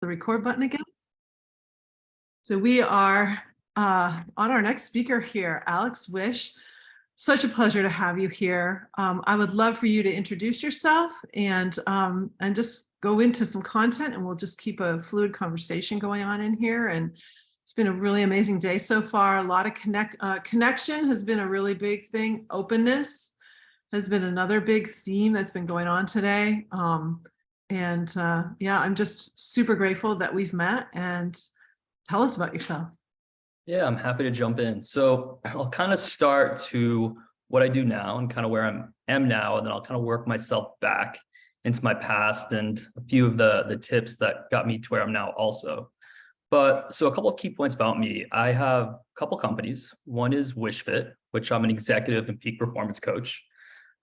The record button again. So we are on our next speaker here, Alex Wisch. Such a pleasure to have you here. I would love for you to introduce yourself and just go into some content, and we'll just keep a fluid conversation going on in here. And it's been a really amazing day so far. A lot of connection has been a really big thing. Openness has been another big theme that's been going on today. Yeah, I'm just super grateful that we've met. And tell us about yourself. Yeah, I'm happy to jump in. So I'll kind of start to what I do now and kind of where I am now, and then I'll kind of work myself back into my past and a few of the tips that got me to where I'm now also. But so a couple of key points about me. I have a couple companies. One is WishFit, which I'm an executive and peak performance coach.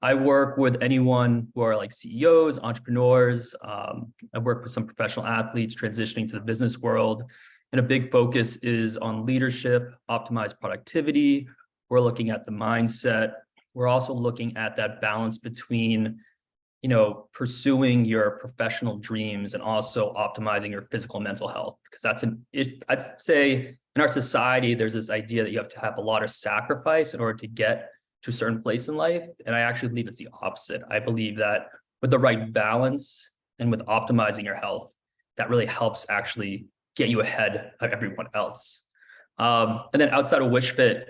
I work with anyone who are like CEOs, entrepreneurs. I work with some professional athletes transitioning to the business world. And a big focus is on leadership, optimized productivity. We're looking at the mindset. We're also looking at that balance between, pursuing your professional dreams and also optimizing your physical and mental health. Because I'd say in our society, there's this idea that you have to have a lot of sacrifice in order to get to a certain place in life. And I actually believe it's the opposite. I believe that with the right balance and with optimizing your health, that really helps actually get you ahead of everyone else. And then outside of WishFit,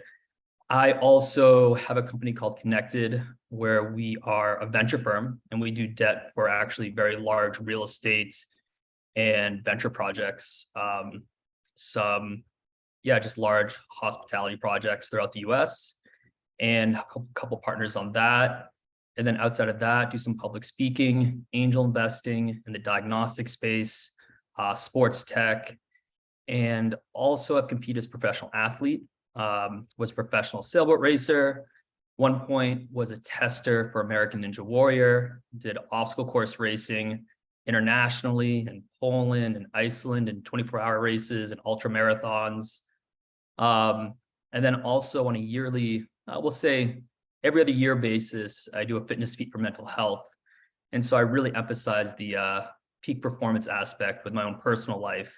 I also have a company called Connected, where we are a venture firm and we do debt for actually very large real estate and venture projects. Just large hospitality projects throughout the US, and a couple partners on that. And then outside of that, do some public speaking, angel investing in the diagnostic space, sports tech, and also have competed as a professional athlete, was a professional sailboat racer. One point was a tester for American Ninja Warrior, did obstacle course racing internationally in Poland and Iceland and 24-hour races and ultra marathons. And then also on a yearly, we'll say every other year basis, I do a fitness feat for mental health. And so I really emphasize the peak performance aspect with my own personal life.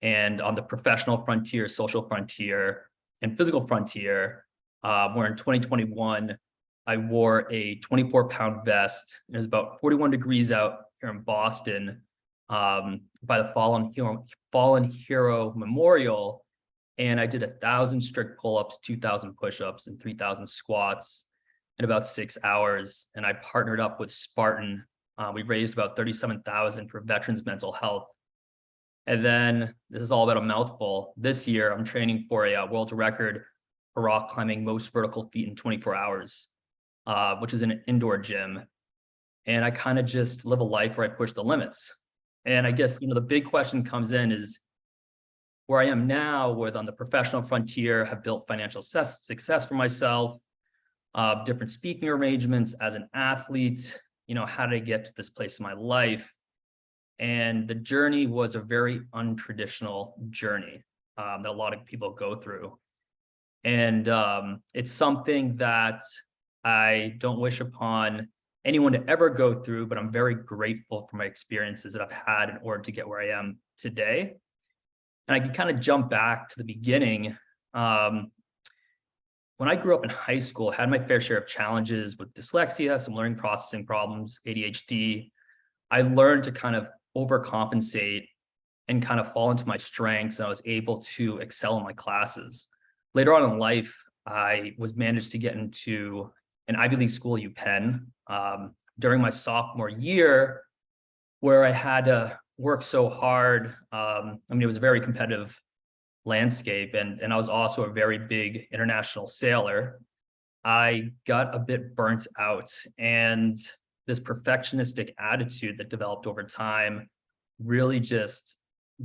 And on the professional frontier, social frontier, and physical frontier, where in 2021, I wore a 24-pound vest. It was about 41 degrees out here in Boston, by the Fallen Hero Memorial. And I did 1,000 strict pull-ups, 2,000 push-ups, and 3,000 squats in about 6 hours. And I partnered up with Spartan. We raised about $37,000 for veterans' mental health. And then this is all about a mouthful. This year, I'm training for a world record for rock climbing most vertical feet in 24 hours, which is in an indoor gym. And I kind of just live a life where I push the limits. And I guess, the big question comes in is where I am now on the professional frontier, have built financial success for myself, different speaking arrangements as an athlete, how did I get to this place in my life? And the journey was a very untraditional journey that a lot of people go through. And it's something that I don't wish upon anyone to ever go through, but I'm very grateful for my experiences that I've had in order to get where I am today. And I can kind of jump back to the beginning. When I grew up in high school, I had my fair share of challenges with dyslexia, some learning processing problems, ADHD. I learned to kind of overcompensate and kind of fall into my strengths, and I was able to excel in my classes. Later on in life, I was managed to get into an Ivy League school, UPenn, during my sophomore year, where I had to work so hard. It was a very competitive landscape, and I was also a very big international sailor. I got a bit burnt out, and this perfectionistic attitude that developed over time really just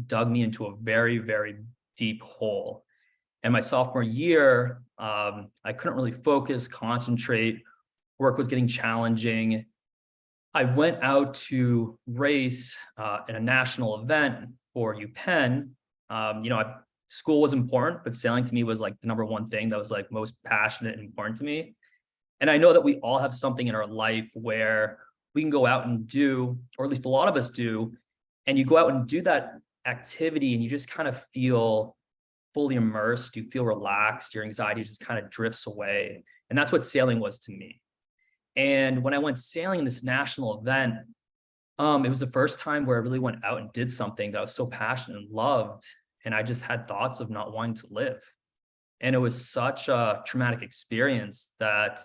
dug me into a very, very deep hole. And my sophomore year, I couldn't really focus, concentrate. Work was getting challenging. I went out to race in a national event for UPenn. School was important, but sailing to me was like the number one thing that was like most passionate and important to me. And I know that we all have something in our life where we can go out and do, or at least a lot of us do, and you go out and do that activity and you just kind of feel fully immersed, you feel relaxed, your anxiety just kind of drifts away. And that's what sailing was to me. And when I went sailing in this national event, it was the first time where I really went out and did something that I was so passionate and loved. And I just had thoughts of not wanting to live. And it was such a traumatic experience that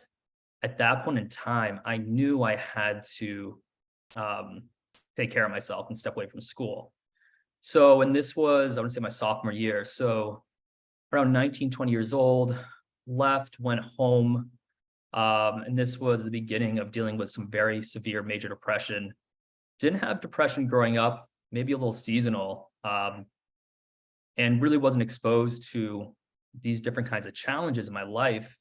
at that point in time, I knew I had to take care of myself and step away from school. So, and this was, I would say, my sophomore year. So around 19, 20 years old, left, went home. And this was the beginning of dealing with some very severe major depression. Didn't have depression growing up, maybe a little seasonal, and really wasn't exposed to these different kinds of challenges in my life.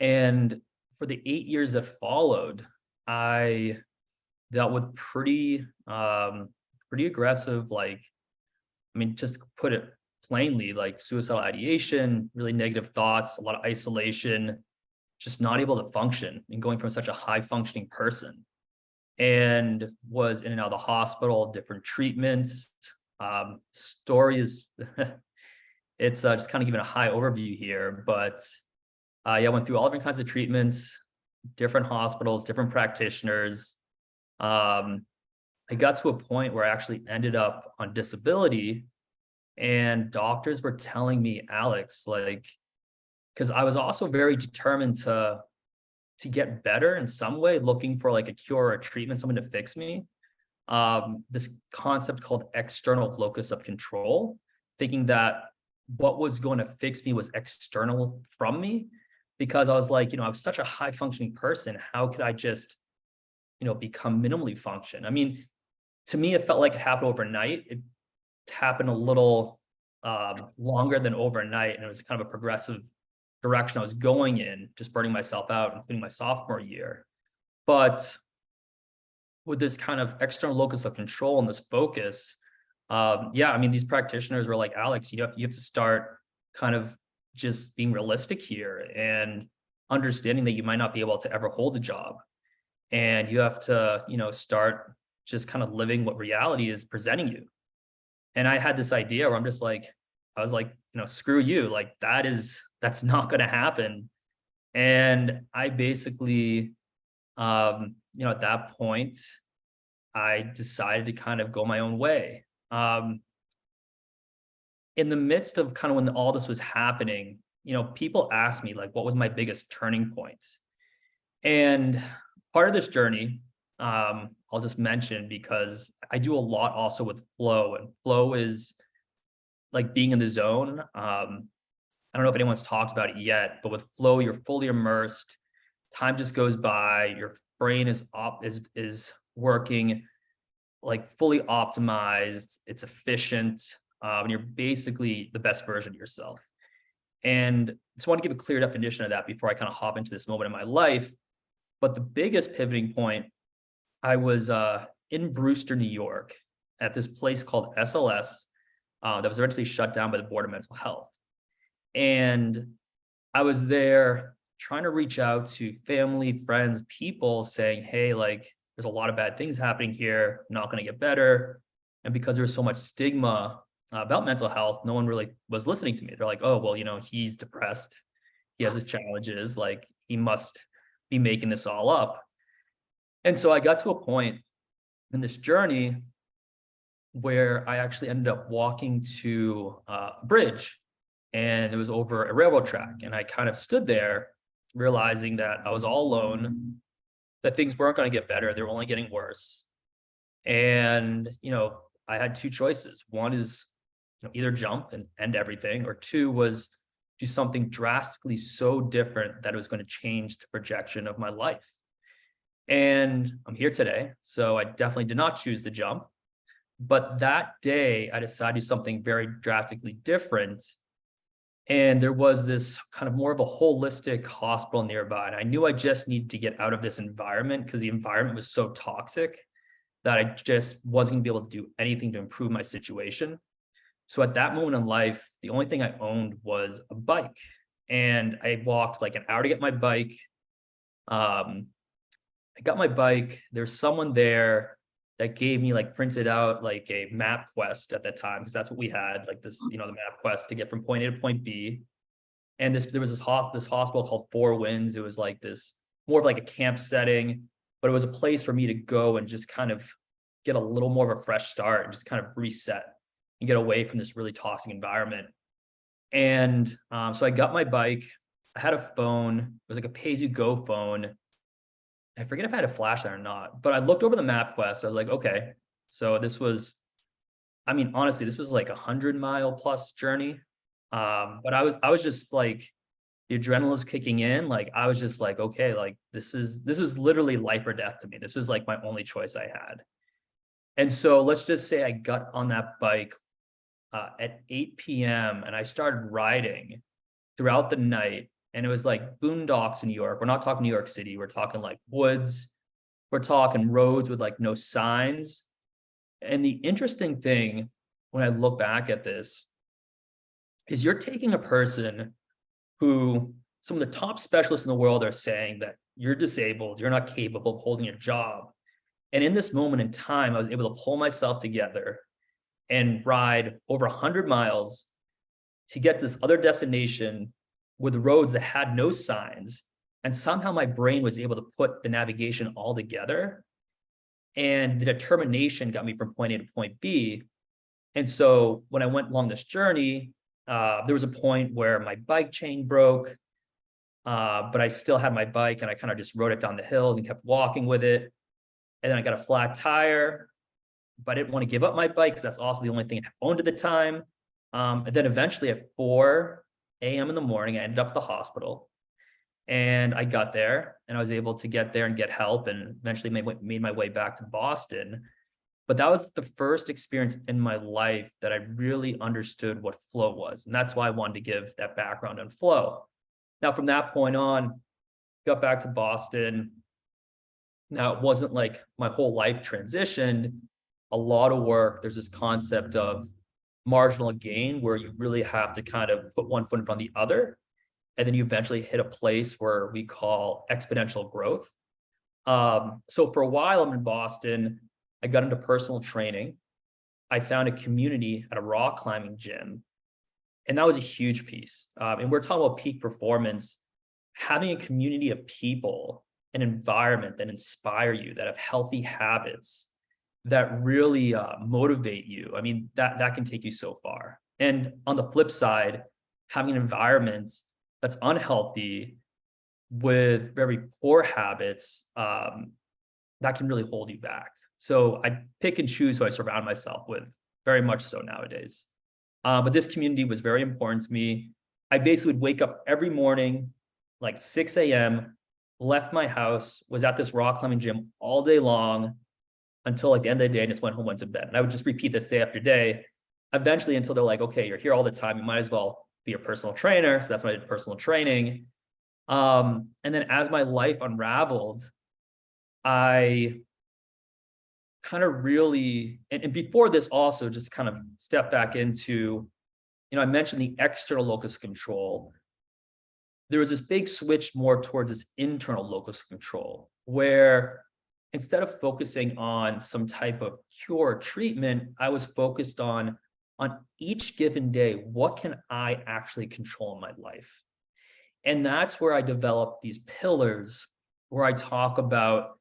And for the 8 years that followed, I dealt with pretty aggressive, like, I mean, just to put it plainly, like suicidal ideation, really negative thoughts, a lot of isolation, just not able to function and going from such a high functioning person. And was in and out of the hospital, different treatments. Story is, it's just kind of giving a high overview here, but yeah, I went through all different kinds of treatments, different hospitals, different practitioners. I got to a point where I actually ended up on disability, and doctors were telling me, Alex, like, because I was also very determined to get better in some way, looking for like a cure or a treatment, someone to fix me. This concept called external locus of control, thinking that what was going to fix me was external from me, because I was like, I was such a high functioning person. How could I just, become minimally function? I mean, to me, it felt like it happened overnight. It happened a little longer than overnight, and it was kind of a progressive direction I was going in, just burning myself out, including my sophomore year. But with this kind of external locus of control and this focus, yeah, I mean, these practitioners were like, Alex, you have to start kind of just being realistic here and understanding that you might not be able to ever hold a job. And you have to, start just kind of living what reality is presenting you. And I had this idea where I was like, screw you, like that's not going to happen. And I basically, at that point, I decided to kind of go my own way. In the midst of kind of when all this was happening, people asked me like, what was my biggest turning point? And part of this journey, I'll just mention, because I do a lot also with flow, and flow is like being in the zone. I don't know if anyone's talked about it yet, but with flow, you're fully immersed. Time just goes by. Your brain is working like fully optimized. It's efficient. And you're basically the best version of yourself. And just want to give a clear definition of that before I kind of hop into this moment in my life. But the biggest pivoting point, I was in Brewster, New York, at this place called SLS that was eventually shut down by the Board of Mental Health. And I was there trying to reach out to family, friends, people saying, hey, like, there's a lot of bad things happening here, not going to get better. And because there's so much stigma about mental health, no one really was listening to me. They're like, oh, well, he's depressed. He has his challenges. Like, he must be making this all up. And so I got to a point in this journey where I actually ended up walking to a bridge, and it was over a railroad track. And I kind of stood there realizing that I was all alone, that things weren't going to get better. They were only getting worse. And, I had two choices. One is, either jump and end everything, or two was do something drastically so different that it was going to change the projection of my life. And I'm here today. So I definitely did not choose the jump. But that day, I decided to do something very drastically different. And there was this kind of more of a holistic hospital nearby. And I knew I just needed to get out of this environment because the environment was so toxic that I just wasn't going to be able to do anything to improve my situation. So at that moment in life, the only thing I owned was a bike. And I walked like an hour to get my bike. I got my bike. There's someone there that gave me like printed out like a map quest at that time, because that's what we had, like this, the map quest to get from point A to point B. And there was this hospital called Four Winds. It was like this more of like a camp setting, but it was a place for me to go and just kind of get a little more of a fresh start and just kind of reset and get away from this really toxic environment. And so I got my bike. I had a phone. It was like a pay-as-you-go phone. I forget if I had a flashlight or not, but I looked over the map quest. I was like, okay, so this was, I mean, honestly, this was like 100-mile plus journey. But I was just like, the adrenaline was kicking in. Like, I was just like, okay, like this is literally life or death to me. This was like my only choice I had. And so let's just say I got on that bike at 8 p.m. and I started riding throughout the night. And it was like boondocks in New York. We're not talking New York City. We're talking like woods. We're talking roads with like no signs. And the interesting thing when I look back at this is you're taking a person who some of the top specialists in the world are saying that you're disabled, you're not capable of holding a job. And in this moment in time, I was able to pull myself together and ride over 100 miles to get this other destination with roads that had no signs. And somehow my brain was able to put the navigation all together. And the determination got me from point A to point B. And so when I went along this journey, there was a point where my bike chain broke, but I still had my bike and I kind of just rode it down the hills and kept walking with it. And then I got a flat tire, but I didn't want to give up my bike because that's also the only thing I owned at the time. And then eventually at 4 a.m. in the morning, I ended up at the hospital. And I got there and I was able to get there and get help and eventually made my way back to Boston. But that was the first experience in my life that I really understood what flow was. And that's why I wanted to give that background on flow. Now, from that point on, got back to Boston. Now, it wasn't like my whole life transitioned. A lot of work. There's this concept of marginal gain where you really have to kind of put one foot in front of the other. And then you eventually hit a place where we call exponential growth. So for a while, I'm in Boston. I got into personal training. I found a community at a rock climbing gym. And that was a huge piece. And we're talking about peak performance, having a community of people, an environment that inspire you, that have healthy habits, that really motivate you. I mean, that can take you so far. And on the flip side, having an environment that's unhealthy with very poor habits, that can really hold you back. So I pick and choose who I surround myself with, very much so nowadays. But this community was very important to me. I basically would wake up every morning, like 6 a.m., left my house, was at this rock climbing gym all day long until like the end of the day and just went home, went to bed. And I would just repeat this day after day, eventually until they're like, okay, you're here all the time. You might as well be a personal trainer. So that's why I did personal training. And then as my life unraveled, I kind of really, and before this also just kind of step back into, I mentioned the external locus of control. There was this big switch more towards this internal locus of control, where instead of focusing on some type of cure or treatment, I was focused on each given day, what can I actually control in my life? And that's where I developed these pillars where I talk about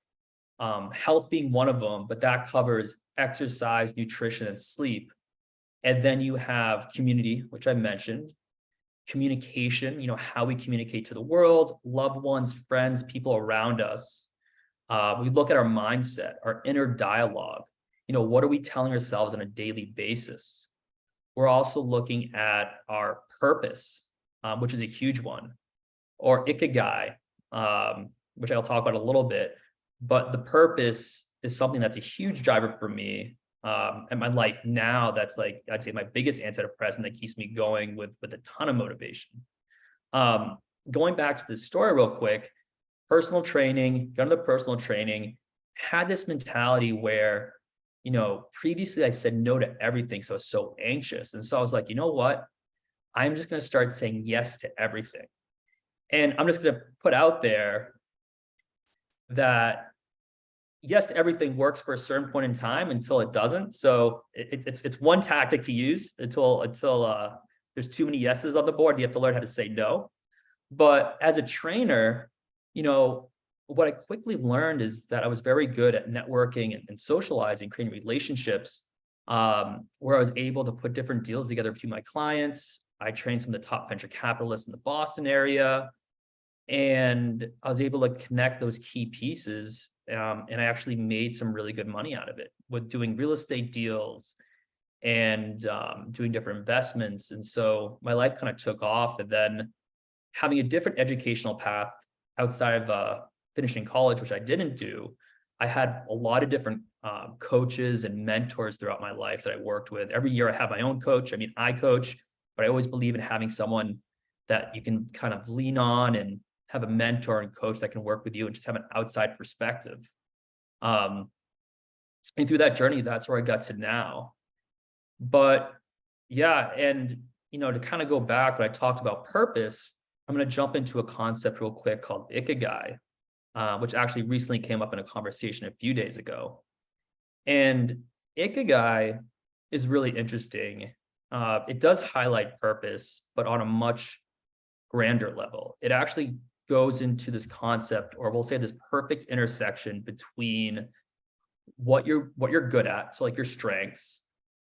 health being one of them, but that covers exercise, nutrition, and sleep. And then you have community, which I mentioned, communication, how we communicate to the world, loved ones, friends, people around us. We look at our mindset, our inner dialogue. What are we telling ourselves on a daily basis? We're also looking at our purpose, which is a huge one, or ikigai, which I'll talk about a little bit. But the purpose is something that's a huge driver for me in my life now. That's like, I'd say my biggest antidepressant that keeps me going with a ton of motivation. Going back to this story real quick, personal training, got into personal training, had this mentality where, previously I said no to everything. So I was so anxious. And so I was like, you know what? I'm just going to start saying yes to everything. And I'm just going to put out there that, yes, everything works for a certain point in time until it doesn't. So it's one tactic to use until there's too many yeses on the board. You have to learn how to say no. But as a trainer, you know, what I quickly learned is that I was very good at networking and socializing, creating relationships, where I was able to put different deals together between my clients. I trained some of the top venture capitalists in the Boston area, and I was able to connect those key pieces. And I actually made some really good money out of it with doing real estate deals and doing different investments. And so my life kind of took off. And then having a different educational path outside of finishing college, which I didn't do, I had a lot of different coaches and mentors throughout my life that I worked with. Every year I have my own coach. I mean, I coach, but I always believe in having someone that you can kind of lean on and have a mentor and coach that can work with you and just have an outside perspective. And through that journey, that's where I got to now. But yeah, and to kind of go back, when I talked about purpose, I'm going to jump into a concept real quick called Ikigai, which actually recently came up in a conversation a few days ago. And Ikigai is really interesting. It does highlight purpose, but on a much grander level. It actually goes into this concept, or we'll say this perfect intersection between what you're good at, so like your strengths,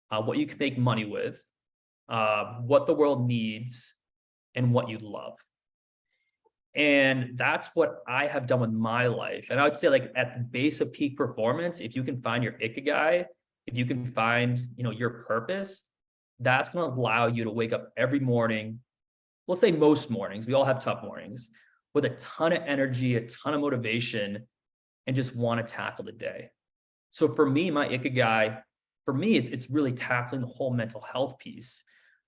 what you can make money with, what the world needs, and what you love. And that's what I have done with my life. And I would say, like, at the base of peak performance, if you can find your Ikigai, if you can find, your purpose, that's going to allow you to wake up every morning. We'll say most mornings, we all have tough mornings, with a ton of energy, a ton of motivation, and just want to tackle the day. So for me, my Ikigai, it's really tackling the whole mental health piece.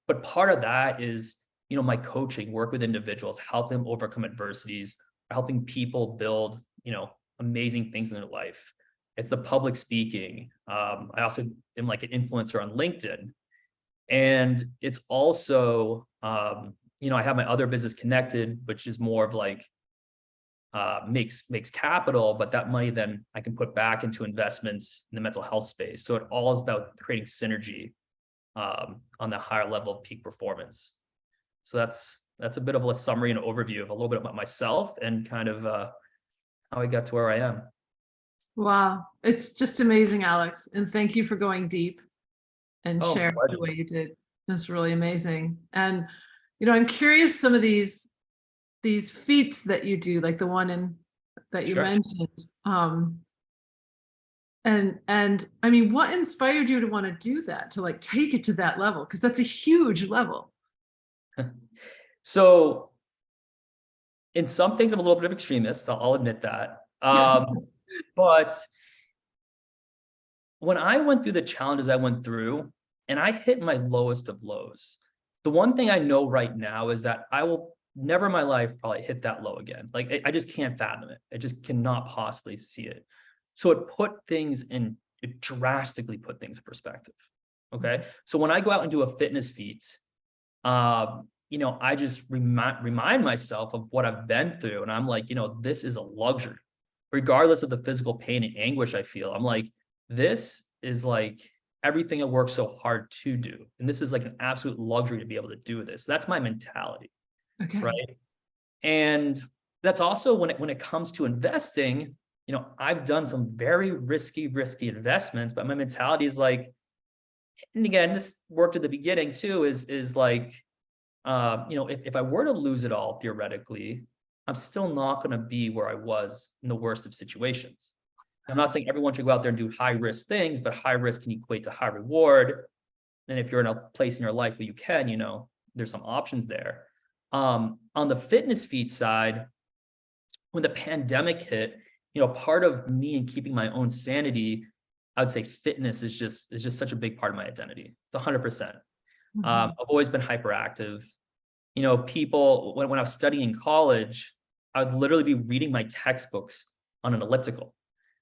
But part of that is, my coaching, work with individuals, help them overcome adversities, helping people build, amazing things in their life. It's the public speaking. I also am like an influencer on LinkedIn. And it's also, I have my other business Connected, which is more of like, makes capital, but that money then I can put back into investments in the mental health space. So it all is about creating synergy on the higher level of peak performance. So that's a bit of a summary and overview of a little bit about myself and kind of how I got to where I am. Wow. It's just amazing, Alex. And thank you for going deep and sharing the way you did. It's really amazing. And, I'm curious, some of these feats that you do, like the one that you mentioned. And I mean, what inspired you to want to do that, to like take it to that level? Because that's a huge level. So in some things, I'm a little bit of extremist. I'll admit that. But when I went through the challenges I went through, and I hit my lowest of lows, the one thing I know right now is that I will never in my life probably hit that low again. Like, I just can't fathom it. I just cannot possibly see it. So it drastically put things in perspective. Okay. So when I go out and do a fitness feat, I just remind myself of what I've been through. And I'm like, this is a luxury, regardless of the physical pain and anguish I feel. I'm like, this is like everything I worked so hard to do. And this is like an absolute luxury to be able to do this. That's my mentality. Okay. Right. And that's also when it comes to investing, I've done some very risky investments, but my mentality is like, and again, this worked at the beginning too, is like, if I were to lose it all, theoretically, I'm still not going to be where I was in the worst of situations. I'm not saying everyone should go out there and do high risk things, but high risk can equate to high reward. And if you're in a place in your life where you can, there's some options there. On the fitness feat side, when the pandemic hit, part of me and keeping my own sanity, I would say fitness is just such a big part of my identity. It's 100%. Mm-hmm. I've always been hyperactive. People, when I was studying in college, I would literally be reading my textbooks on an elliptical.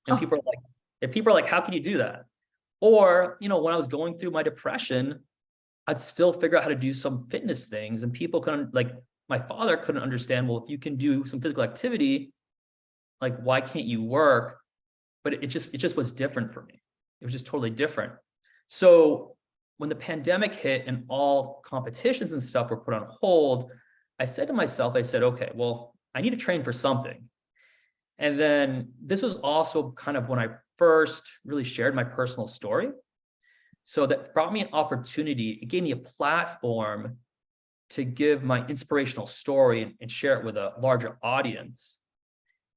And people are like, how can you do that? Or, when I was going through my depression, I'd still figure out how to do some fitness things. And people couldn't, like, my father couldn't understand, well, if you can do some physical activity, like, why can't you work? but it just was different for me. It was just totally different. So when the pandemic hit and all competitions and stuff were put on hold, I said to myself, I said, okay, well, I need to train for something. And then this was also kind of when I first really shared my personal story. So that brought me an opportunity. It gave me a platform to give my inspirational story and share it with a larger audience.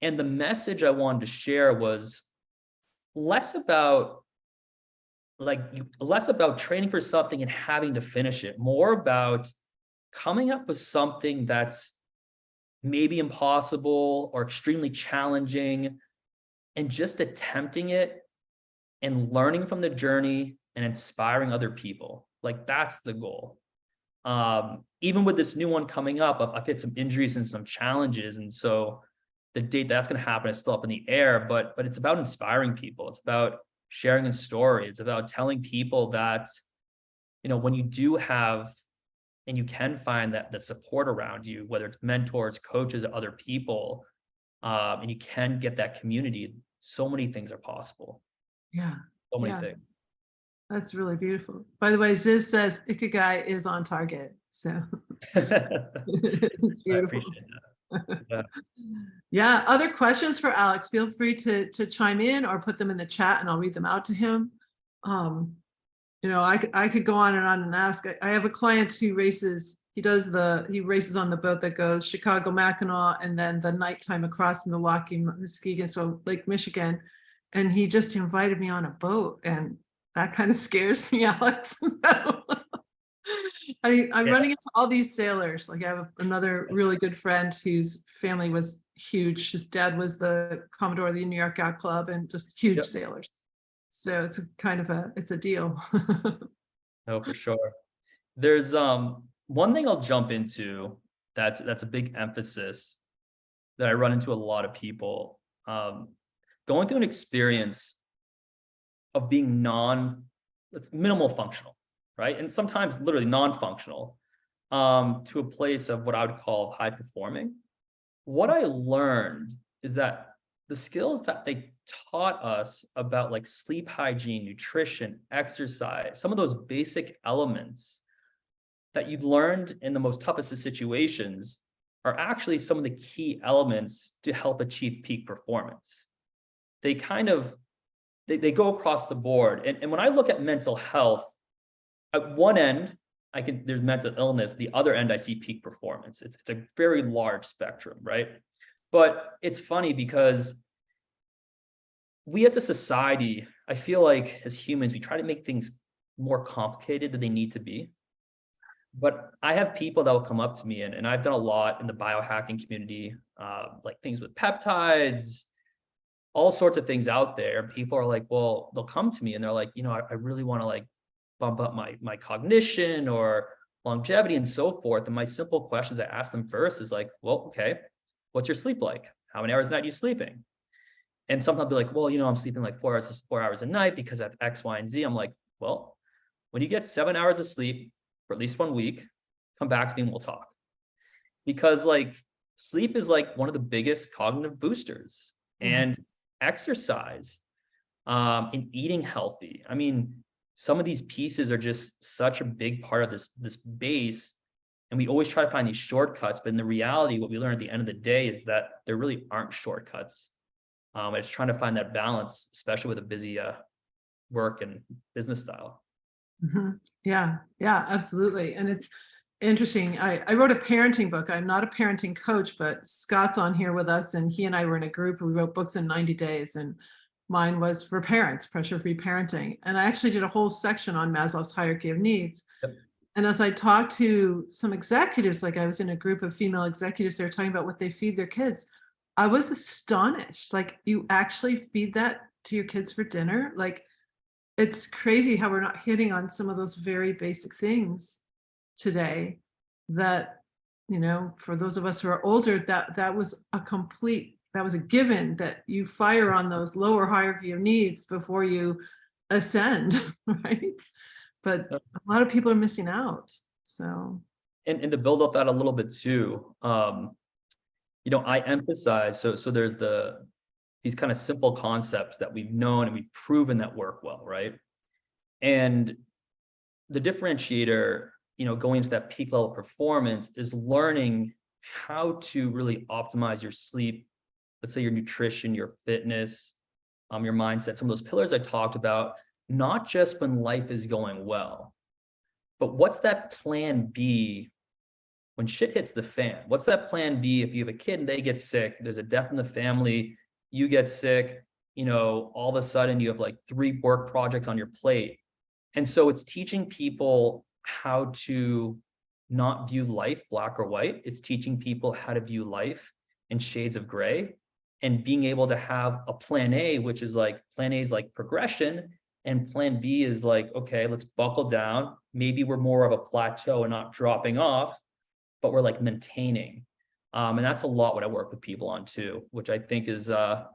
And the message I wanted to share was less about training for something and having to finish it, more about coming up with something that's maybe impossible or extremely challenging and just attempting it and learning from the journey and inspiring other people. Like that's the goal. Even with this new one coming up, I've hit some injuries and some challenges. And so the date that's going to happen is still up in the air, but it's about inspiring people. It's about sharing a story. It's about telling people that, when you do have, and you can find that support around you, whether it's mentors, coaches, other people, and you can get that community, so many things are possible. Yeah. So many Yeah. things. That's really beautiful. By the way, Ziz says Ikigai is on target. So it's I beautiful. appreciate that. Yeah. Yeah. Other questions for Alex? Feel free to chime in or put them in the chat and I'll read them out to him. I could go on and ask. I have a client who races. He races on the boat that goes Chicago, Mackinac, and then the nighttime across Milwaukee, Muskegon, so Lake Michigan. And he just invited me on a boat, and that kind of scares me, Alex. So, I'm running into all these sailors. Like I have another really good friend whose family was huge. His dad was the Commodore of the New York Yacht Club, and just huge sailors. So it's it's a deal. No, for sure. There's one thing I'll jump into that's a big emphasis that I run into a lot of people going through an experience of being it's minimal functional, right? And sometimes literally non-functional to a place of what I would call high performing. What I learned is that the skills that they taught us about like sleep hygiene, nutrition, exercise, some of those basic elements that you've learned in the most toughest of situations are actually some of the key elements to help achieve peak performance. They they go across the board. And when I look at mental health, at one end, there's mental illness. The other end, I see peak performance. It's a very large spectrum, right? But it's funny because we as a society, I feel like as humans, we try to make things more complicated than they need to be. But I have people that will come up to me, and I've done a lot in the biohacking community, like things with peptides, all sorts of things out there. People are like, well, they'll come to me and they're like, I really want to like bump up my cognition or longevity and so forth. And my simple questions I ask them first is like, well, okay, what's your sleep like? How many hours a night are you sleeping? And sometimes they'll be like, well, I'm sleeping like 4 hours a night because I have X, Y, and Z. I'm like, well, when you get 7 hours of sleep for at least 1 week, come back to me and we'll talk. Because like sleep is like one of the biggest cognitive boosters. And exercise and eating healthy. I mean, some of these pieces are just such a big part of this base. And we always try to find these shortcuts. But in the reality, what we learn at the end of the day is that there really aren't shortcuts. It's trying to find that balance, especially with a busy work and business style. Mm-hmm. Yeah, absolutely. And it's interesting. I wrote a parenting book. I'm not a parenting coach, but Scott's on here with us, and he and I were in a group. We wrote books in 90 days, and mine was for parents, pressure-free parenting. And I actually did a whole section on Maslow's hierarchy of needs. Yep. And as I talked to some executives, like I was in a group of female executives, they were talking about what they feed their kids. I was astonished. Like, you actually feed that to your kids for dinner? Like, it's crazy how we're not hitting on some of those very basic things today that, for those of us who are older, that was a given, that you fire on those lower hierarchy of needs before you ascend, right? But a lot of people are missing out. So, and to build up that a little bit too, I emphasize, so there's the these kind of simple concepts that we've known and we've proven that work well, right? And the differentiator, going to that peak level performance is learning how to really optimize your sleep, let's say your nutrition, your fitness, your mindset, some of those pillars I talked about, not just when life is going well, but what's that plan B when shit hits the fan? What's that plan B if you have a kid and they get sick, there's a death in the family, you get sick, all of a sudden you have like 3 work projects on your plate. And so it's teaching people how to not view life black or white. It's teaching people how to view life in shades of gray, and being able to have a plan A, which is like, plan A is like progression, and plan B is like, okay, let's buckle down. Maybe we're more of a plateau and not dropping off, but we're like maintaining. And that's a lot what I work with people on too, which I think is a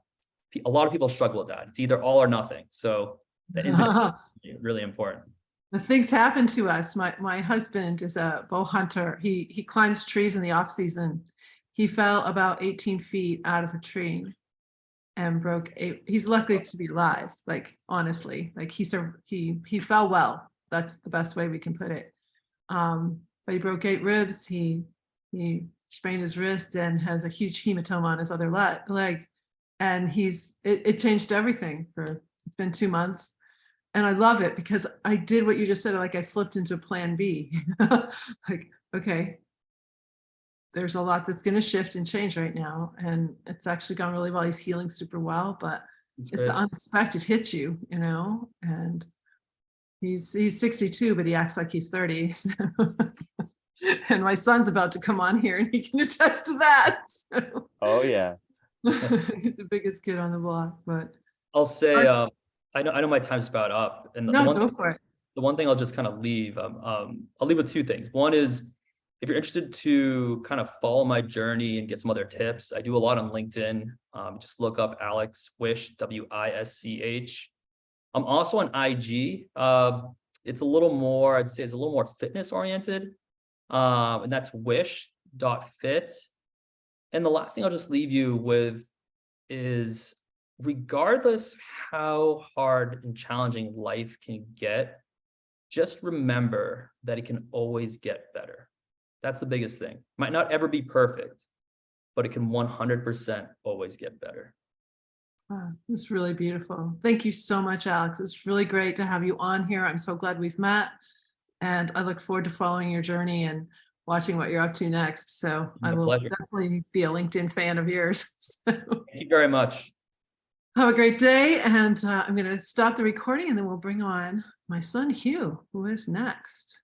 lot of people struggle with that. It's either all or nothing. So that is really important. The things happen to us. My husband is a bow hunter. He climbs trees in the off season. He fell about 18 feet out of a tree and he's lucky to be alive. Like, honestly, like he fell well. That's the best way we can put it. But he broke 8 ribs. He sprained his wrist and has a huge hematoma on his other leg. And it changed everything it's been 2 months. And I love it because I did what you just said, like I flipped into plan B. Like, okay, there's a lot that's going to shift and change right now. And it's actually gone really well. He's healing super well, but it's the unexpected hits you, and he's 62, but he acts like he's 30. So. And my son's about to come on here and he can attest to that. So. Oh yeah. He's the biggest kid on the block, but I'll say, I know my time's about up, and go for it. The one thing I'll just kind of leave, I'll leave with 2 things. One is, if you're interested to kind of follow my journey and get some other tips, I do a lot on LinkedIn. Just look up Alex Wisch, Wisch. I'm also on IG. It's a little more, I'd say it's a little more fitness oriented. And that's wish.fit. And the last thing I'll just leave you with is, regardless how hard and challenging life can get, just remember that it can always get better. That's the biggest thing. Might not ever be perfect, but it can 100% always get better. Wow, this is really beautiful. Thank you so much, Alex. It's really great to have you on here. I'm so glad we've met, and I look forward to following your journey and watching what you're up to next. So I will definitely be a LinkedIn fan of yours. So. Thank you very much. Have a great day. And I'm going to stop the recording and then we'll bring on my son, Hugh, who is next.